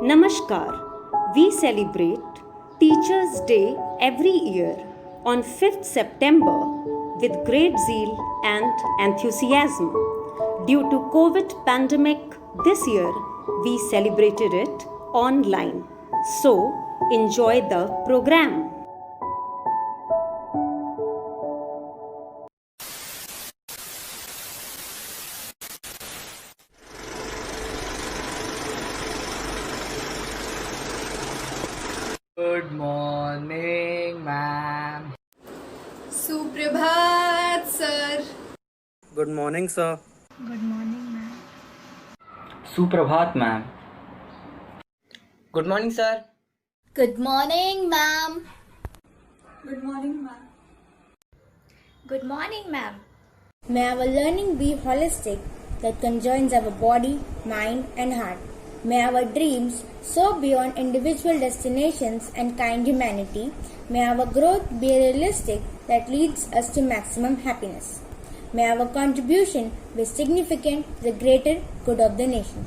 Namaskar. We celebrate Teachers' Day every year on 5th September with great zeal and enthusiasm. Due to COVID pandemic this year, we celebrated it online. So, enjoy the program. Good morning, ma'am. सुप्रभात sir. Good morning, sir. Good morning, ma'am. Suprabhat, ma'am. Good morning, sir. Good morning, ma'am. Good morning, ma'am. Good morning, ma'am. May our learning be holistic that conjoins our body, mind, and heart. May our dreams soar beyond individual destinations and kind humanity. May our growth be realistic that leads us to maximum happiness. May our contribution be significant to the greater good of the nation.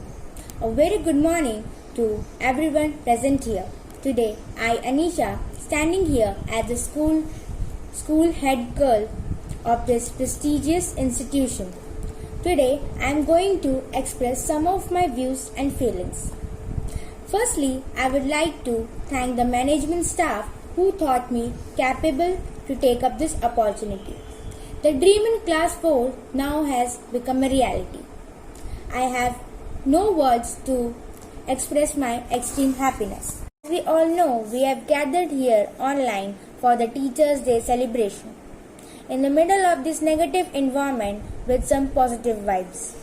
A very good morning to everyone present here. Today, I, Anisha, standing here as the school head girl of this prestigious institution. Today, I am going to express some of my views and feelings. Firstly, I would like to thank the management staff who thought me capable to take up this opportunity. The dream in class 4 now has become a reality. I have no words to express my extreme happiness. As we all know, we have gathered here online for the Teachers' Day celebration, in the middle of this negative environment with some positive vibes.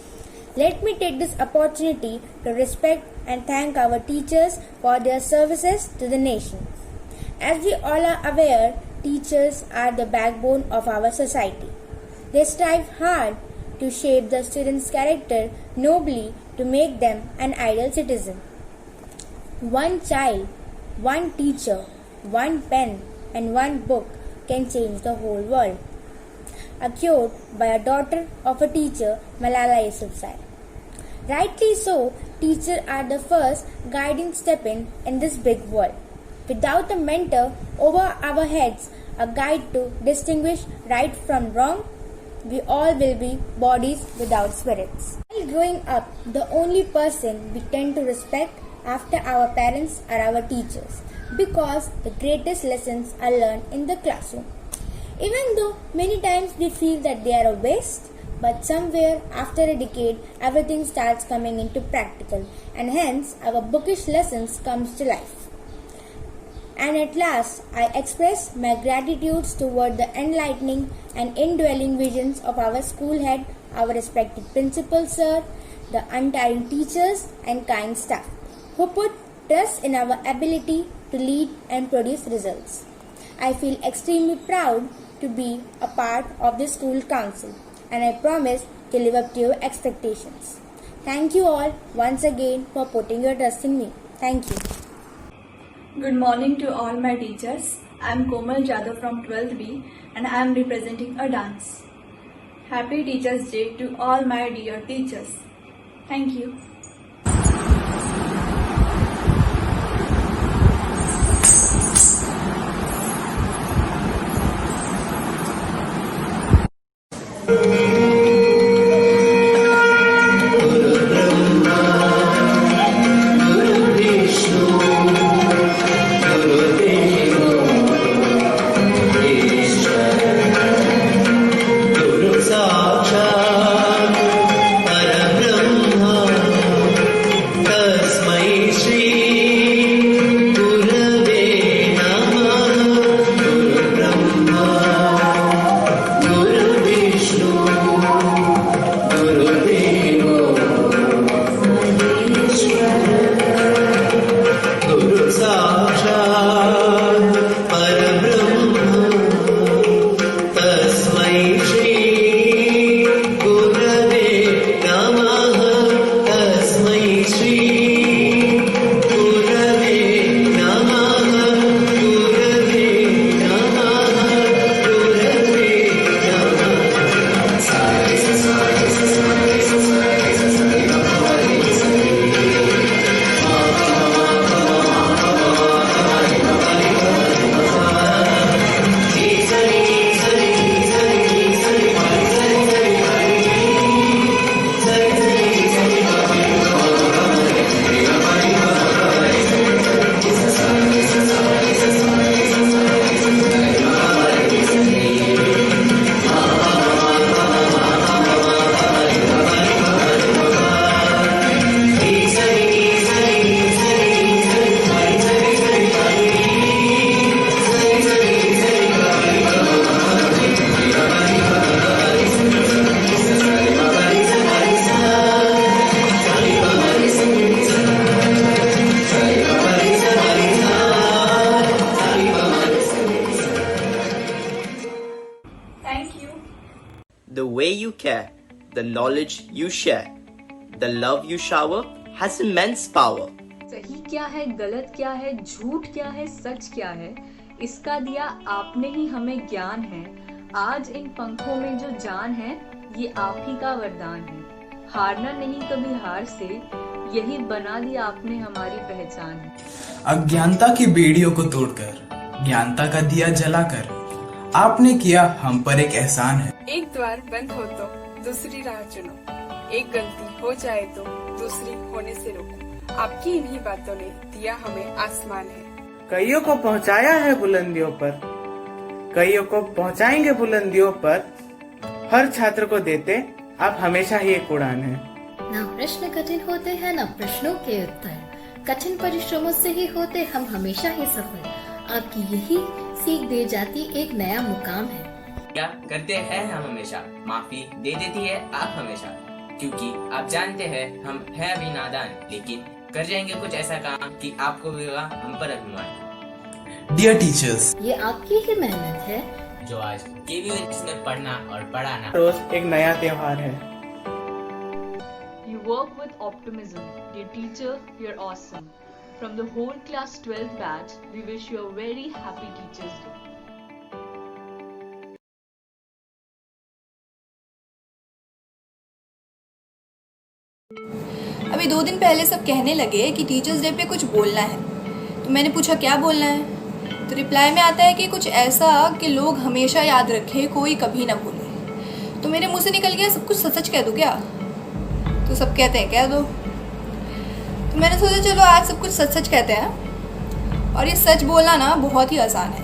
Let me take this opportunity to respect and thank our teachers for their services to the nation. As we all are aware, teachers are the backbone of our society. They strive hard to shape the student's character nobly to make them an ideal citizen. One child, one teacher, one pen, and one book can change the whole world. A quote by a daughter of a teacher, Malala Yousafzai. Rightly so, teachers are the first guiding stepping in this big world. Without a mentor over our heads, a guide to distinguish right from wrong, we all will be bodies without spirits. While growing up, the only person we tend to respect after our parents are our teachers, because the greatest lessons are learned in the classroom. Even though many times we feel that they are a waste, but somewhere after a decade everything starts coming into practical, and hence our bookish lessons comes to life. And at last, I express my gratitudes toward the enlightening and indwelling visions of our school head, our respected principal sir, the untiring teachers and kind staff, who put trust in our ability to lead and produce results. I feel extremely proud to be a part of the school council, and I promise to live up to your expectations. Thank you all once again for putting your trust in me. Thank you. Good morning to all my teachers. I am Komal Jadhav from 12th B and I am representing a dance. Happy Teachers' Day to all my dear teachers. Thank you. the knowledge you share. The love you shower has immense power. सही क्या है, गलत क्या है, झूठ क्या है, सच क्या है, इसका दिया आपने ही हमें ज्ञान है। आज इन पंखों में जो जान है, ये आप ही का वरदान है। हारना नहीं कभी हार से, यही बना दिया आपने हमारी पहचान है। अज्ञानता की बेड़ियों को तोड़कर, ज्ञानता का दिया जलाकर, आपने किया हम पर एक एहसान है। एक द्वार बंद हो तो दूसरी राह चुनो, एक गलती हो जाए तो दूसरी होने से रोको। आपकी इन्हीं बातों ने दिया हमें आसमान है। कईयों को पहुंचाया है बुलंदियों पर, कईयों को पहुंचाएंगे बुलंदियों पर। हर छात्र को देते आप हमेशा ही एक उड़ान है। ना प्रश्न कठिन होते हैं, ना प्रश्नों के उत्तर। कठिन परिश्रमों से ही होते हम हमेशा ही सफल। आपकी यही सीख दे जाती एक नया मुकाम है। क्या करते हैं हम हमेशा, माफी दे देती है आप हमेशा, क्योंकि आप जानते हैं हम है अभी नादान, लेकिन कर जाएंगे कुछ ऐसा काम कि आपको भी होगा हम पर अभिमान। डियर टीचर्स, ये आपकी ही मेहनत है जो आज KVS में पढ़ना और पढ़ाना रोज एक नया त्योहार है। You work with optimism. Dear teacher, you're awesome. From the whole class 12th batch, we wish you a very happy Teachers Day. अभी 2 दिन पहले सब कहने लगे कि टीचर्स डे पे कुछ बोलना है, तो मैंने पूछा क्या बोलना है, तो रिप्लाई में आता है कि कुछ ऐसा कि लोग हमेशा याद रखें, कोई कभी ना भूले। तो मेरे मुंह से निकल गया सब कुछ सच सच कह दूँ क्या? तो सब कहते हैं कह दो। तो मैंने सोचा चलो आज सब कुछ सच सच कहते हैं। और ये सच बोलना ना बहुत ही आसान है,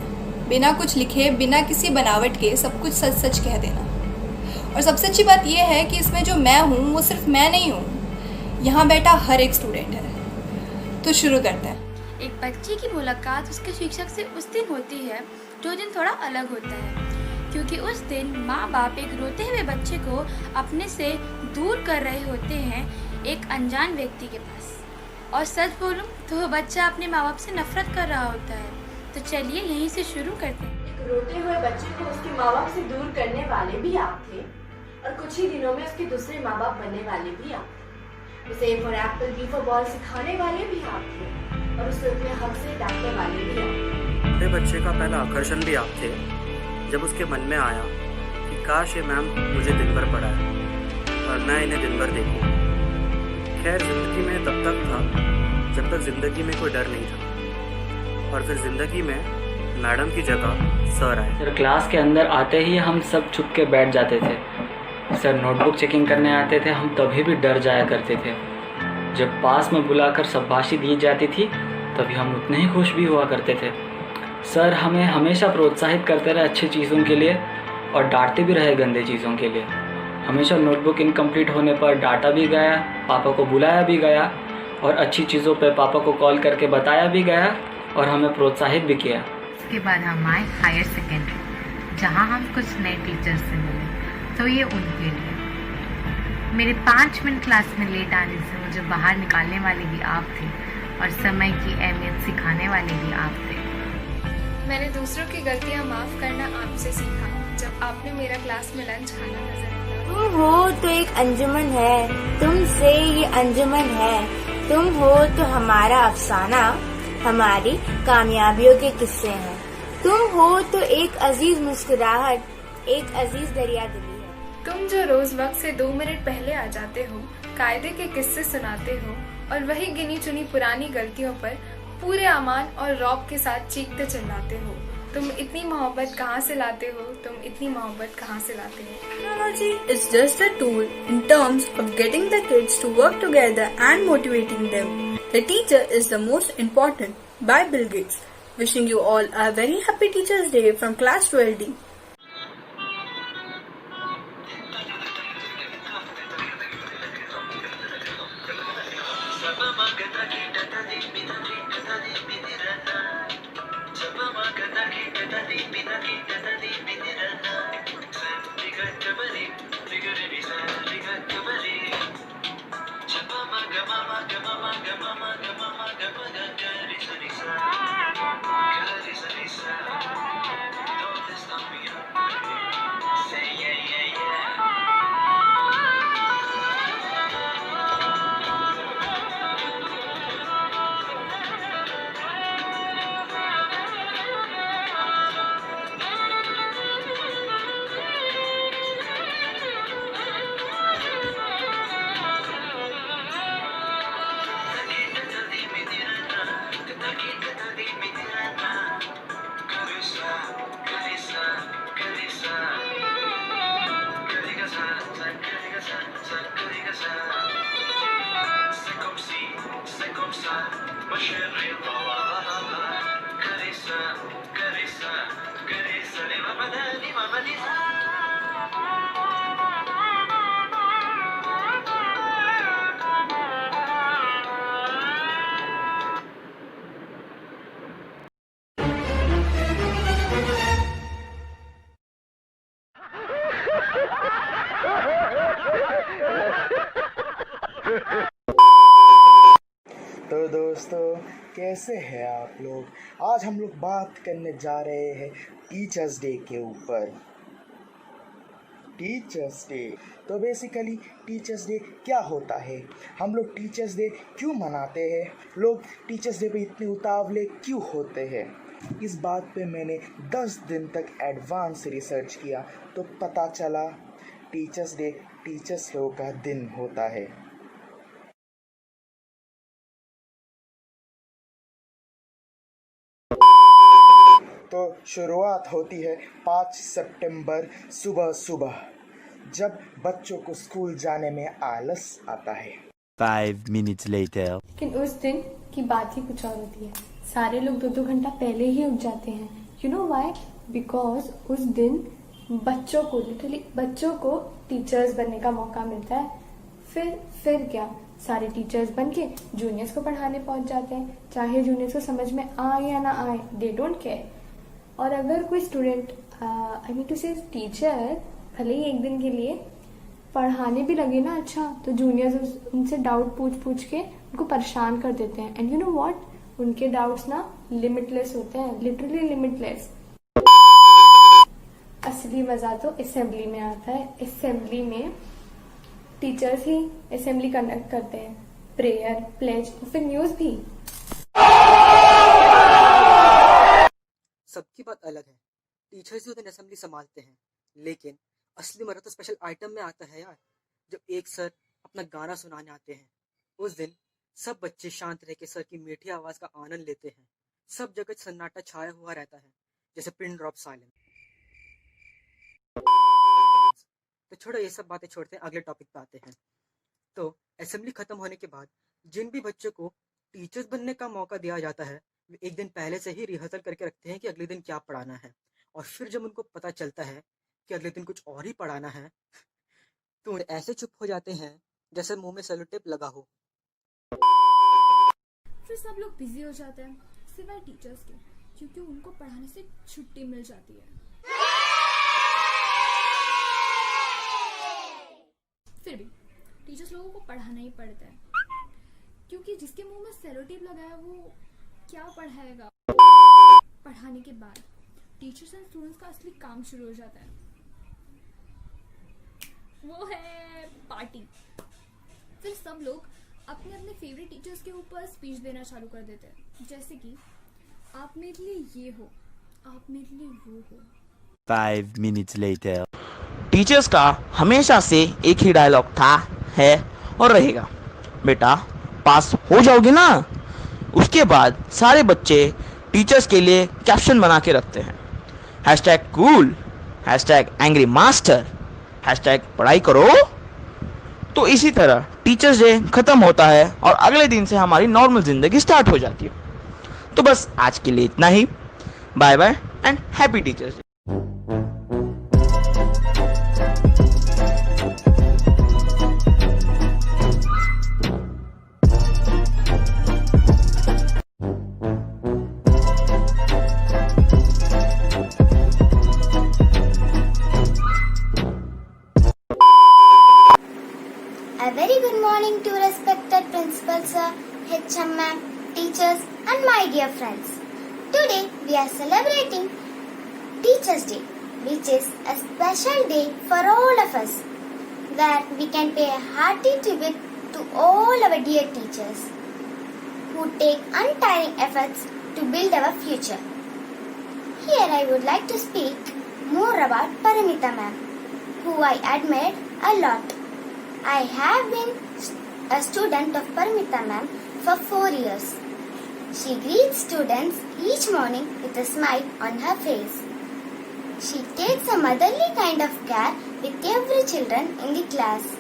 बिना कुछ लिखे, बिना किसी बनावट के सब कुछ सच सच कह देना। और सबसे अच्छी बात यह है कि इसमें जो मैं हूँ वो सिर्फ मैं नहीं हूँ, यहाँ बैठा हर एक स्टूडेंट है। तो शुरू करते हैं। एक बच्चे की मुलाकात उसके शिक्षक से उस दिन होती है जो दिन थोड़ा अलग होता है, क्योंकि उस दिन माँ बाप एक रोते हुए बच्चे को अपने से दूर कर रहे होते हैं एक अनजान व्यक्ति के पास। और सच बोलूं तो वो बच्चा अपने माँ बाप से नफरत कर रहा होता है। तो चलिए यहीं से शुरू करते हैं। रोते हुए बच्चे को उसके माँ बाप से दूर करने वाले भी आप थे, और कुछ ही दिनों में उसके दूसरे माँ बाप बनने वाले भी आप थे। उसे A for apple, B for ball सिखाने वाले भी आप थे, और उसे अपने हक से डांटने वाले भी आप थे। मेरे बच्चे का पहला आकर्षण भी आप थे, जब उसके मन में आया कि काश ये मैम मुझे दिन भर पढ़ाए और मैं इन्हें दिन भर देखूं। खैर जिंदगी में तब तक था जब तक जिंदगी में कोई डर नहीं था, और फिर जिंदगी में मैडम की जगह सर आए। सर क्लास के अंदर आते ही हम सब छुप के बैठ जाते थे। सर नोटबुक चेकिंग करने आते थे, हम तभी भी डर जाया करते थे। जब पास में बुलाकर शाबाशी दी जाती थी तभी हम उतने ही खुश भी हुआ करते थे। सर हमें हमेशा प्रोत्साहित करते रहे अच्छी चीज़ों के लिए, और डांटते भी रहे गंदे चीज़ों के लिए। हमेशा नोटबुक इनकम्प्लीट होने पर डांटा भी गया, पापा को बुलाया भी गया, और अच्छी चीज़ों पे पापा को कॉल करके बताया भी गया और हमें प्रोत्साहित भी किया। उसके बाद हम आए हायर सेकेंडरी, जहाँ हम कुछ नए टीचर्स से मिले। तो ये उनके लिए मेरे 5 मिनट क्लास में लेट आने से मुझे बाहर निकालने वाले भी आप थे, और समय की अहमियत सिखाने वाले भी आप थे। मैंने दूसरों की गलतियाँ माफ करना आपसे सीखा, जब आपने मेरा क्लास में लंच खाना नजर आया। तुम हो तो एक अंजुमन है, तुमसे ये अंजुमन है। तुम हो तो हमारा अफसाना, हमारी कामयाबियों के किस्से हैं। तुम हो तो एक अजीज मुस्कुराहट, एक अजीज दरिया दिली है। तुम जो रोज वक्त से 2 मिनट पहले आ जाते हो, कायदे के किस्से सुनाते हो, और वही गिनी चुनी पुरानी गलतियों पर पूरे अमान और रौब के साथ चीखते चिल्लाते हो। तुम इतनी मोहब्बत कहाँ से लाते हो, तुम इतनी मोहब्बत कहाँ से लाते हो? Technology is just a tool in terms of getting the kids to work together and motivating them. The teacher is the most important. By Bill Gates. Wishing you all a very happy Teachers Day from class 12D. तो दोस्तों, कैसे हैं आप लोग? आज हम लोग बात करने जा रहे हैं टीचर्स डे के ऊपर। टीचर्स डे तो बेसिकली टीचर्स डे क्या होता है, हम लोग टीचर्स डे क्यों मनाते हैं, लोग टीचर्स डे पे इतने उतावले क्यों होते हैं, इस बात पे मैंने 10 दिन तक एडवांस रिसर्च किया तो पता चला टीचर्स डे टीचर्स लोगों का दिन होता है। तो शुरुआत होती है 5 सितंबर सुबह सुबह, जब बच्चों को स्कूल जाने में आलस आता है। 5 minutes later. लेकिन उस दिन की बात ही कुछ और होती है। सारे लोग 2-2 घंटा पहले ही उठ जाते हैं। You know why? बिकॉज उस दिन बच्चों को, लिटरली बच्चों को टीचर्स बनने का मौका मिलता है। फिर क्या, सारे टीचर्स बन के जूनियर्स को पढ़ाने पहुंच जाते हैं, चाहे जूनियर्स को समझ में आए या ना आए, दे डोंट केयर। और अगर कोई स्टूडेंट, आई मीन टू से टीचर, भले ही एक दिन के लिए पढ़ाने भी लगे ना अच्छा, तो जूनियर्स उनसे डाउट पूछ के उनको परेशान कर देते हैं। एंड यू नो व्हाट, उनके डाउट्स ना लिमिटलेस होते हैं, लिटरली लिमिटलेस। असली मजा तो असेंबली में आता है। असेंबली में टीचर्स ही असेंबली कंडक्ट करते हैं, प्रेयर, प्लेज और फिर न्यूज भी। सबकी बात अलग है, टीचर्स ही उस दिन असेंबली संभालते हैं, लेकिन असली मजा तो स्पेशल आइटम में आता है यार, जब एक सर अपना गाना सुनाने आते हैं। उस दिन सब बच्चे शांत रह के सर की मीठी आवाज का आनंद लेते हैं। सब जगह सन्नाटा छाया हुआ रहता है, जैसे पिन ड्रॉप साइलेंस। तो छोड़ो ये सब बातें, छोड़ते हैं, अगले टॉपिक पे आते हैं। तो असेंबली खत्म होने के बाद जिन भी बच्चों को टीचर्स बनने का मौका दिया जाता है, वे एक दिन पहले से ही रिहर्सल करके रखते हैं कि अगले दिन क्या पढ़ाना है। और फिर जब उनको पता चलता है कि अगले दिन कुछ और ही पढ़ाना है, तो ऐसे चुप हो जाते हैं जैसे मुंह में सेलो टेप लगा हो। फिर सब लोग बिजी हो जाते हैं, सिवाय टीचर्स के, क्योंकि उनको पढ़ाने से छुट्टी मिल जाती है। फिर भी टीचर्स लोगों को पढ़ाना ही पड़ता है, क्योंकि जिसके मुंह में सेलो टेप लगा है वो क्या पढ़ाएगा। पढ़ाने के बाद टीचर्स एंड स्टूडेंट्स का असली काम शुरू हो जाता है, वो है पार्टी। फिर सब लोग अपने अपने फेवरेट टीचर्स के ऊपर स्पीच देना चालू कर देते हैं, जैसे कि आप मेरे लिए ये हो, आप मेरे लिए वो हो। 5 minutes later. टीचर्स का हमेशा से एक ही डायलॉग था, है और रहेगा, बेटा पास हो जाओगे ना। उसके बाद सारे बच्चे टीचर्स के लिए कैप्शन बना के रखते हैं, #कूल, #एंग्री मास्टर, #पढ़ाई करो। तो इसी तरह टीचर्स डे खत्म होता है और अगले दिन से हमारी नॉर्मल जिंदगी स्टार्ट हो जाती है। तो बस आज के लिए इतना ही। Bye bye and happy teachers day. A very good morning to respected principal sir, HM ma'am, teachers and my dear friends. Today we are celebrating Teachers Day, which is a special day for all of us, where we can pay a hearty tribute to all our dear teachers who take untiring efforts to build our future. Here I would like to speak more about Paramita ma'am, who I admire a lot. I have been a student of Paramita ma'am for 4 years. She greets students each morning with a smile on her face. She takes a motherly kind of care with every children in the class.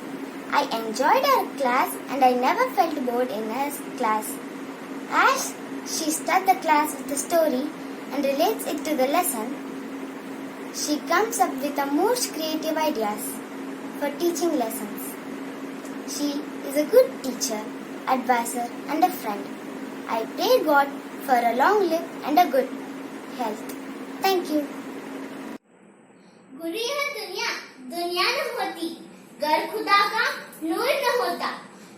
I enjoyed her class and I never felt bored in her class. As she starts the class with a story and relates it to the lesson, she comes up with the most creative ideas for teaching lessons. She is a good teacher, advisor and a friend. I pray God for a long life and a good health. Thank you. गुरु यह दुनिया दुनिया न होती, गर खुदा का नूर न होता।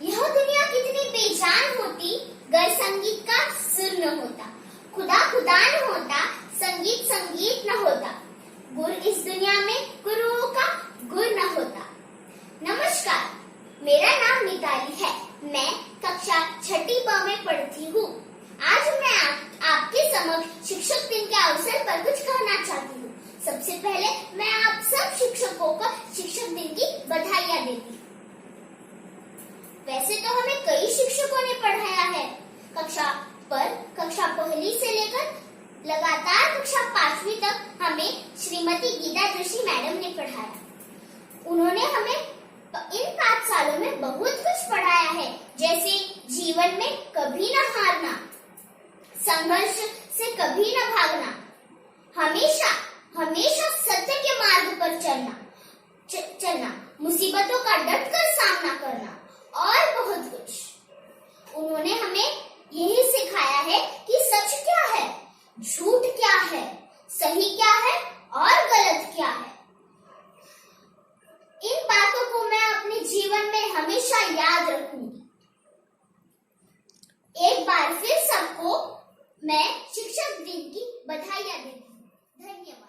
यह दुनिया कितनी बेजान होती, गर संगीत का सुर न होता। खुदा खुदा न होता, संगीत संगीत न होता। गुर इस दुनिया में गुरुओं का गुर न होता। नमस्कार, मेरा नाम मिताली है। मैं कक्षा 6ठी ब में पढ़ती हूँ। आज मैं आपके समक्ष शिक्षक दिन के अवसर पर कुछ कहना चाहती हूँ। सबसे पहले मैं आप सब शिक्षकों को शिक्षक दिन की बधाइयाँ देती हूँ। वैसे तो हमें कई शिक्षकों ने पढ़ाया है। कक्षा 1 से लेकर लगातार कक्षा 5वीं तक हमें श्रीमती गीता जोशी मैडम ने पढ़ाया। उन्होंने हमें इन 5 सालों में बहुत कुछ पढ़ाया है, जैसे जीवन में कभी न हारना, संघर्ष से कभी न भागना, हमेशा सत्य के मार्ग पर चलना, मुसीबतों का डटकर सामना करना और बहुत कुछ। उन्होंने हमें यही सिखाया है कि सच क्या है, झूठ क्या है, सही क्या है और गलत क्या है। इन बातों को मैं अपने जीवन में हमेशा याद रखूंगी। एक बार फिर सबको मैं शिक्षक दिन की बधाइयाँ देती हूँ। धन्यवाद।